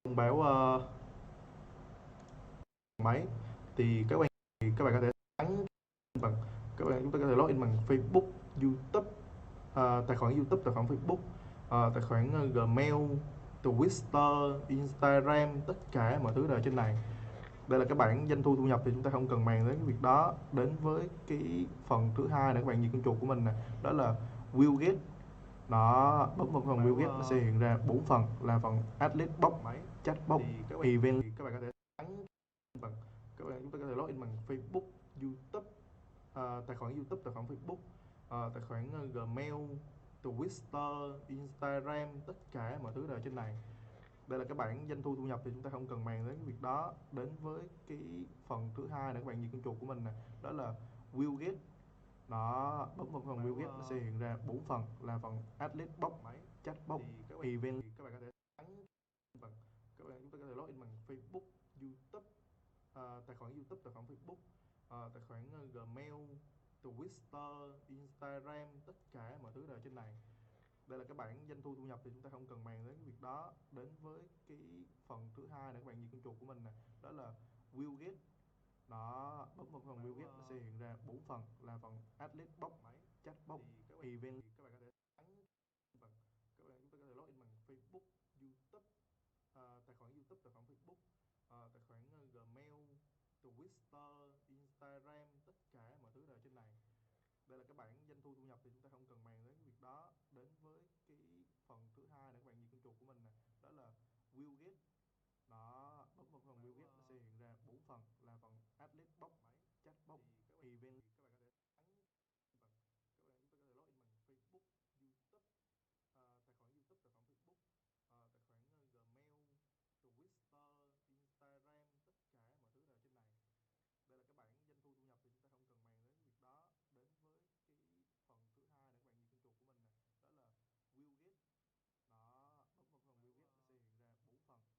thông báo máy thì các bạn có thể nhấn bằng chúng ta có thể login bằng Facebook, YouTube, tài khoản YouTube, tài khoản Facebook, tài khoản Gmail, Twitter, Instagram, tất cả mọi thứ đều ở trên này. Đây là cái bảng doanh thu thu nhập thì chúng ta không cần màng đến cái việc đó. Đến với cái phần thứ hai là các bạn nhìn con chuột của mình nè, đó là Willget. Nó bấm vào phần Willget nó sẽ hiện ra 4 phần là phần Adlet Box, Chatbox, Event. Các bạn có thể nhấn bằng chúng ta có thể login bằng Facebook, YouTube, tài khoản YouTube, tài khoản Facebook, tài khoản Gmail, Twitter, Instagram, tất cả mọi thứ đều ở trên này. Đây là cái bảng doanh thu thu nhập thì chúng ta không cần màng đến cái việc đó. Đến với cái phần thứ hai là các bạn nhìn con chuột của mình nè, đó là Willget. Nó bấm vào phần Willget nó sẽ hiện ra 4 phần là phần Adlet Box, Chatbox, Event. Các bạn có thể nhấn bằng chúng ta có thể login bằng Facebook, YouTube, tài khoản YouTube, tài khoản Facebook, tài khoản Gmail, Twitter, Instagram, tất cả mọi thứ đều ở trên này. Đây là cái bảng doanh thu thu nhập thì chúng ta không cần màng đến cái việc đó. Đến với cái phần thứ hai là các bạn nhìn con chuột của mình nè, đó là Willget. Nó bấm vào phần Willget nó sẽ hiện ra 4 phần là phần Adlet Box, Chatbox, Event. Các bạn có thể nhấn bằng chúng ta có thể login bằng Facebook, YouTube, tài khoản YouTube, tài khoản Facebook, tài khoản Gmail, Twitter, Instagram, tất cả mọi thứ đều ở trên này. Đây là cái bảng doanh thu thu nhập thì chúng ta không cần màng đến cái việc đó. Đến với cái phần thứ hai là các bạn nhìn con chuột của mình nè, đó là Willget. Nó bấm vào phần Willget nó sẽ hiện ra 4 phần là phần Adlet Box, Chatbox, Event. Các bạn có thể nhấn bằng chúng ta có thể login bằng Facebook, YouTube, tài khoản YouTube, tài khoản Facebook, tài khoản Gmail, Twitter, Instagram, tất cả mọi thứ đều ở trên này. Đây là cái bảng doanh thu thu nhập thì chúng ta không cần màng đến việc đó. Đến với cái phần thứ hai là các bạn nhìn con chuột của mình nè, đó là Willget. Nó bấm vào phần Willget nó sẽ hiện ra 4 phần là phần Adlet Box, Chatbox, Event. Các bạn có thể nhấn bằng chúng ta có thể login bằng Facebook,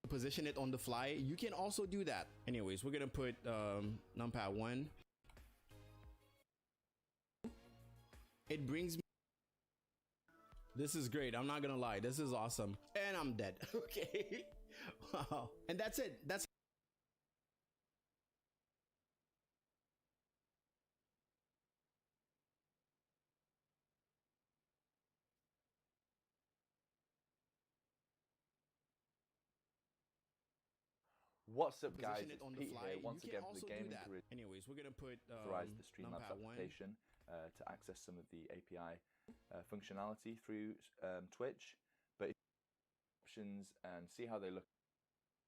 position it on the fly, you can also do that. Anyways, we're gonna put numpad 1. It brings me, this is great, I'm not gonna lie, this is awesome. And I'm dead. Okay. Wow. And that's it. That's What's up, guys? position it It's on the Pete fly. here once You again can for the also do Gaming that. Careers Anyways, we're gonna put authorized the Streamlabs numpad 1. application to access some of the API functionality through Twitch. But if you options and see how they look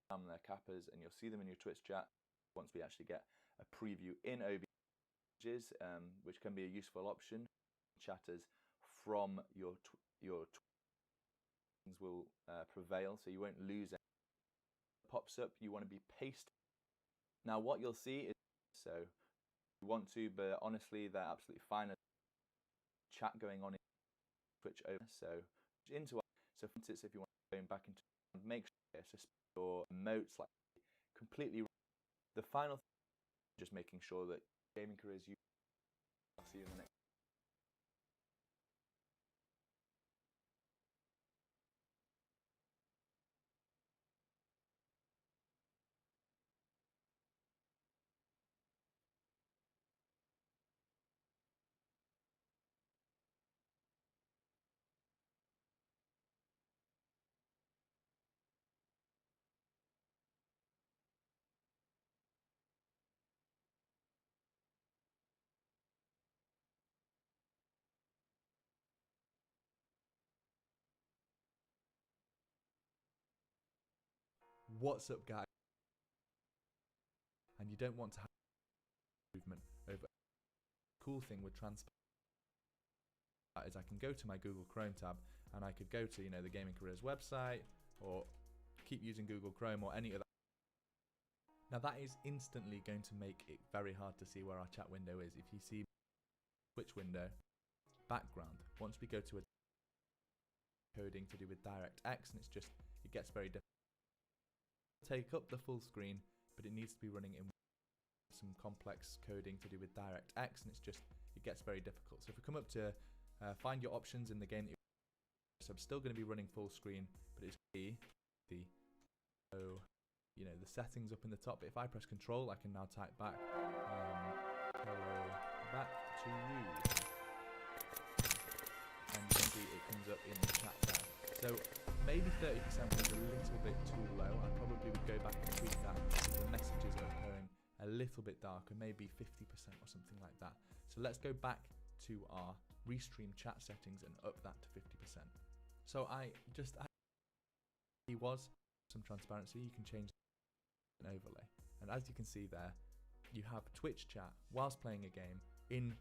on their kappas, and you'll see them in your Twitch chat once we actually get a preview in OBS, which can be a useful option. Chatters from your things will prevail, so you won't lose any. Pops up, you want to be pasted. Now what you'll see is, so you want to, but honestly they're absolutely fine. Chat going on in Twitch over, so into so for instance, if you want to go back into, make sure your emotes like completely. The final thing, just making sure that Gaming Careers. I'll see you in the next. What's up, guys? And you don't want to have movement over. Cool thing with transparency is I can go to my Google Chrome tab and I could go to, you know, the Gaming Careers website, or keep using Google Chrome or any other. Now that is instantly going to make it very hard to see where our chat window is. If you see Twitch window, background, once we go to a coding to do with DirectX, and it's just, it gets very difficult. Take up the full screen, but it needs to be running in some complex coding to do with DirectX, and it's just, it gets very difficult. So if we come up to find your options in the game that so I'm still going to be running full screen, but it's so, you know, the settings up in the top. But if I press Control, I can now type back, hello, back to you, and you can see it comes up in the chat there. So maybe 30% was a little bit too low. I probably would go back and tweak that if the messages are appearing a little bit darker, maybe 50% or something like that. So let's go back to our restream chat settings and up that to 50%. So he was some transparency. You can change an overlay, and as you can see there, you have Twitch chat whilst playing a game in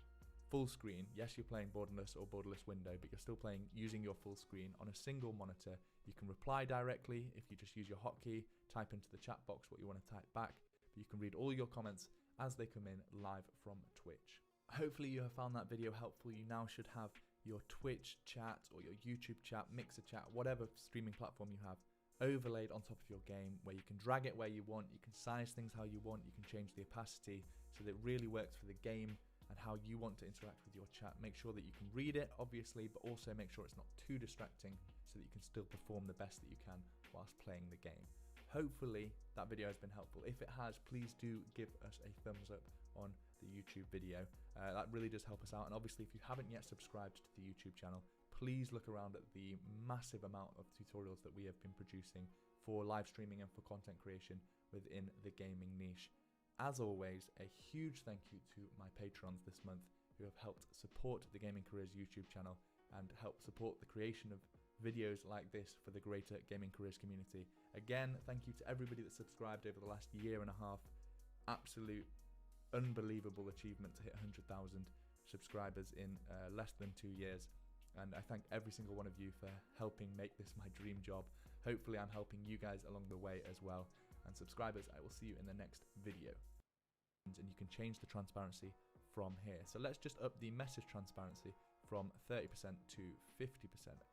full screen. Yes, you're playing borderless or borderless window, but you're still playing using your full screen on a single monitor. You can reply directly if you just use your hotkey, type into the chat box what you want to type back, but you can read all your comments as they come in live from Twitch. Hopefully you have found that video helpful. You now should have your Twitch chat or your YouTube chat, Mixer chat, whatever streaming platform you have, overlaid on top of your game, where you can drag it where you want, you can size things how you want, you can change the opacity so that it really works for the game and how you want to interact with your chat. Make sure that you can read it, obviously, but also make sure it's not too distracting so that you can still perform the best that you can whilst playing the game. Hopefully that video has been helpful. If it has, please do give us a thumbs up on the YouTube video. That really does help us out. And obviously, if you haven't yet subscribed to the YouTube channel, please look around at the massive amount of tutorials that we have been producing for live streaming and for content creation within the gaming niche. As always, a huge thank you to my patrons this month who have helped support the Gaming Careers YouTube channel and help support the creation of videos like this for the greater Gaming Careers community. Again, thank you to everybody that subscribed over the last year and a half. Absolute unbelievable achievement to hit 100,000 subscribers in less than 2 years. And I thank every single one of you for helping make this my dream job. Hopefully I'm helping you guys along the way as well. And subscribers, I will see you in the next video. And you can change the transparency from here. So let's just up the message transparency from 30% to 50%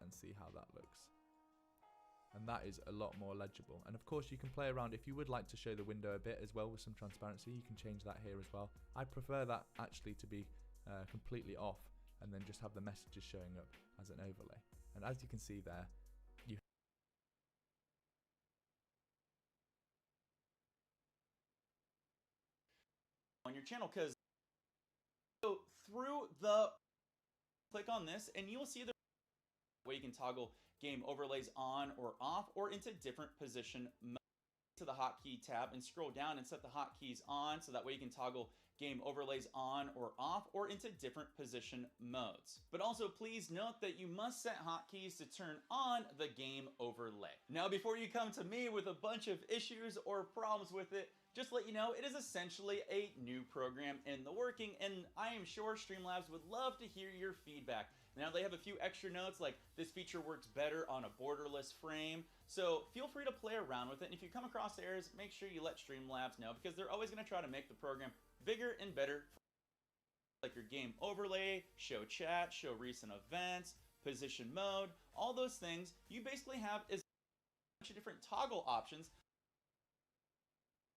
and see how that looks. and that is a lot more legible. And of course you can play around. If you would like to show the window a bit as well with some transparency, you can change that here as well. I prefer that actually to be completely off, and then just have the messages showing up as an overlay. And as you can see there, you on your channel, because go through the click on this and you will see the way you can toggle game overlays on or off or into different position mode. To the hotkey tab and scroll down and set the hotkeys on, so that way you can toggle game overlays on or off or into different position modes. But also please note that you must set hotkeys to turn on the game overlay. Now before you come to me with a bunch of issues or problems with it, just to let you know, it is essentially a new program in the working, and I am sure Streamlabs would love to hear your feedback. Now they have a few extra notes like this feature works better on a borderless frame, so feel free to play around with it. And if you come across errors, make sure you let Streamlabs know, because they're always going to try to make the program bigger and better, like your game overlay, show chat, show recent events, position mode, all those things. You basically have is a bunch of different toggle options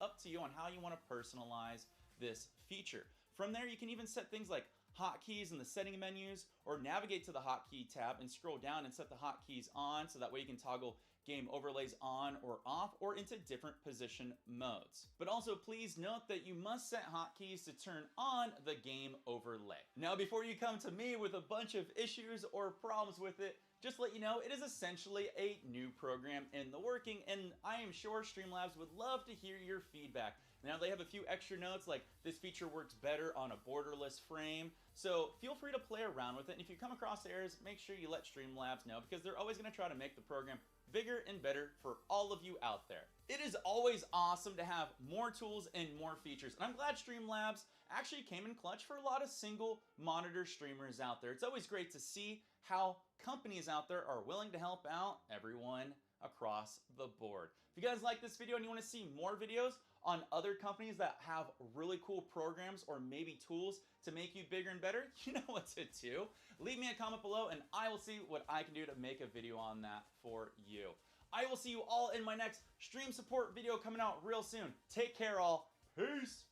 up to you on how you want to personalize this feature. From there, you can even set things like hotkeys in the setting menus, or navigate to the hotkey tab and scroll down and set the hotkeys on, so that way you can toggle game overlays on or off or into different position modes. But also please note that you must set hotkeys to turn on the game overlay. Now before you come to me with a bunch of issues or problems with it, just to let you know, it is essentially a new program in the working, and I am sure Streamlabs would love to hear your feedback. Now they have a few extra notes like this feature works better on a borderless frame, so feel free to play around with it. And if you come across errors, make sure you let Streamlabs know, because they're always going to try to make the program bigger and better for all of you out there. It is always awesome to have more tools and more features, and I'm glad Streamlabs actually came in clutch for a lot of single monitor streamers out there. It's always great to see how companies out there are willing to help out everyone across the board. If you guys like this video and you want to see more videos on other companies that have really cool programs or maybe tools to make you bigger and better, you know what to do. Leave me a comment below and I will see what I can do to make a video on that for you. I will see you all in my next stream support video coming out real soon. Take care all. Peace.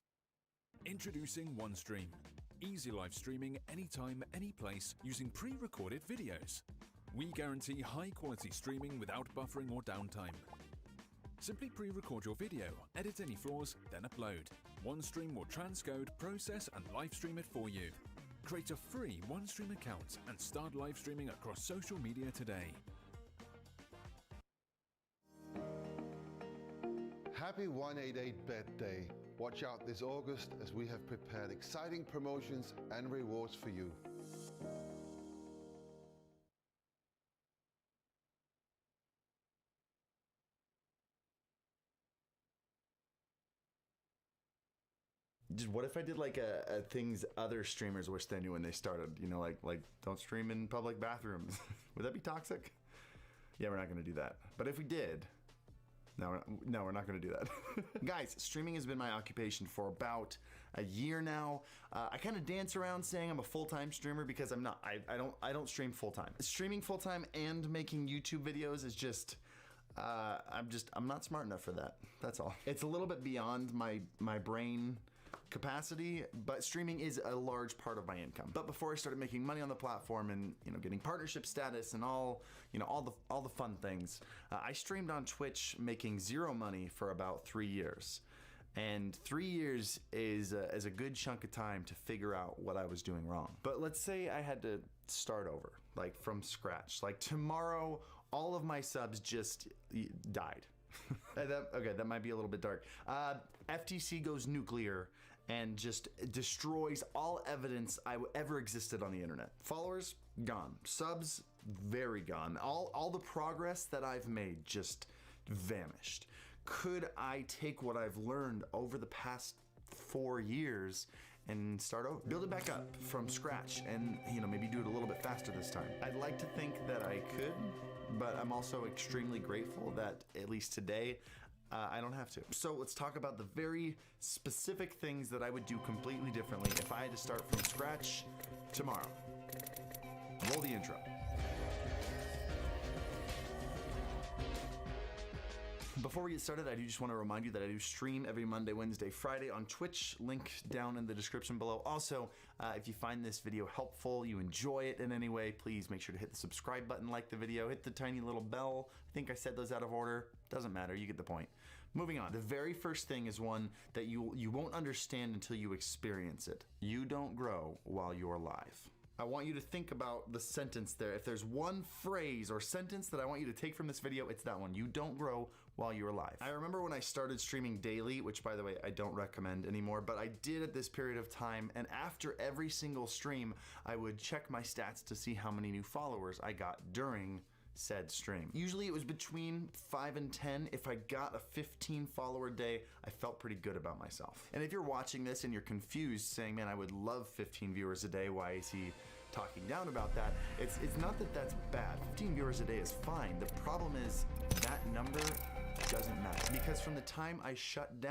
Introducing OneStream. Easy live streaming anytime, any place using pre-recorded videos. We guarantee high quality streaming without buffering or downtime. Simply pre-record your video, edit any flaws, then upload. OneStream will transcode, process and live stream it for you. Create a free OneStream account and start live streaming across social media today. Happy 188Bet Day. Watch out this August as we have prepared exciting promotions and rewards for you. Just what if I did like a things other streamers wish they knew when they started? You know, like don't stream in public bathrooms. Would that be toxic? Yeah, we're not going to do that. But if we did, no, we're not going to do that. Guys, streaming has been my occupation for about a year now. I kind of dance around saying I'm a full-time streamer because I'm not. I don't stream full-time. Streaming full-time and making YouTube videos is just. I'm not smart enough for that. That's all. It's a little bit beyond my brain capacity, but streaming is a large part of my income. But before I started making money on the platform and getting partnership status and all the fun things, I streamed on Twitch making zero money for about 3 years. And 3 years is a good chunk of time to figure out what I was doing wrong. But let's say I had to start over, like from scratch. Like tomorrow, all of my subs just died. Okay, that might be a little bit dark. FTC goes nuclear and just destroys all evidence I ever existed on the internet. Followers, gone. Subs, very gone. All the progress that I've made just vanished. Could I take what I've learned over the past 4 years and start over? Build it back up from scratch and maybe do it a little bit faster this time. I'd like to think that I could, but I'm also extremely grateful that at least today I don't have to. So let's talk about the very specific things that I would do completely differently if I had to start from scratch tomorrow. Roll the intro. Before we get started, I do just want to remind you that I do stream every Monday, Wednesday, Friday on Twitch, link down in the description below. Also, if you find this video helpful, you enjoy it in any way, please make sure to hit the subscribe button, like the video, hit the tiny little bell. I think I said those out of order. Doesn't matter, you get the point. Moving on, the very first thing is one that you won't understand until you experience it. You don't grow while you're alive. I want you to think about the sentence there. If there's one phrase or sentence that I want you to take from this video, it's that one. You don't grow while you're alive. I remember when I started streaming daily, which by the way, I don't recommend anymore, but I did at this period of time, and after every single stream, I would check my stats to see how many new followers I got during said stream. Usually it was between 5 and 10. If I got a 15 follower day, I felt pretty good about myself. And if you're watching this and you're confused saying, man, I would love 15 viewers a day, why is he talking down about that? It's not that that's bad. 15 viewers a day is fine. The problem is that number doesn't matter, because from the time I shut down